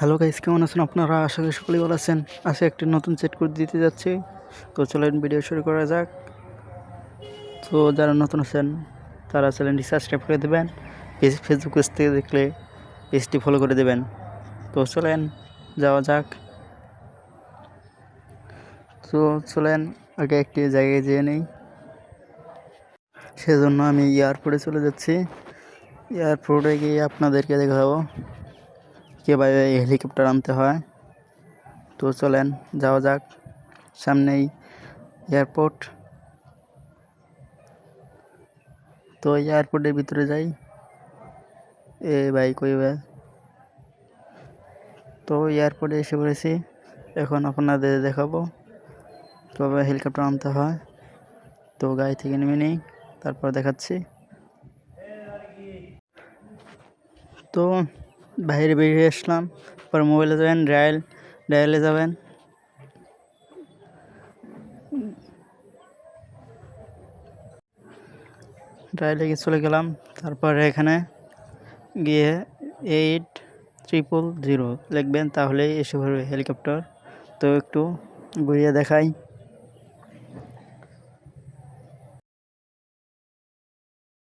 Hello guys, কেমন আছেন আপনারা? আশা করি সকলেই ভালো আছেন। আজকে একটি নতুন সেট করে দিতে যাচ্ছি। তো চলেন ভিডিও শুরু করা যাক। তো যারা নতুন আছেন তারা চ্যানেলটি সাবস্ক্রাইব করে দেবেন। ফেসবুক পেজ থেকে দেখলে পেজটি ফলো করে দেবেন। তো চলেন যাওয়া যাক। তো চলেন আগে একটি জায়গায় যেয়ে নেই। সেজন্য আমি এয়ারপোর্টে চলে যাচ্ছি। এয়ারপোর্টে গিয়ে আপনাদেরকে দেখাবো কীভাবে হেলিকপ্টার আনতে হয়। তো চলেন যাওয়া যাক। সামনেই এয়ারপোর্ট। তো এয়ারপোর্টের ভিতরে যাই। ভাই কই ভাই? তো এয়ারপোর্টে এসে পড়েছি। এখন আপনাদের দেখাবো কীভাবে হেলিকপ্টার আনতে হয়। তো গাড়ি থেকে নেমে নিই, তারপর দেখাচ্ছি। তো বাইরে বেরিয়ে আসলাম। পরে মোবাইলে যাবেন, ডায়ালে যাবেন। ডায়ালে গিয়ে চলে গেলাম। তারপরে এখানে গিয়ে 800 লিখবেন, তাহলেই এসে পড়বে হেলিকপ্টার। তো একটু ঘুরিয়ে দেখাই।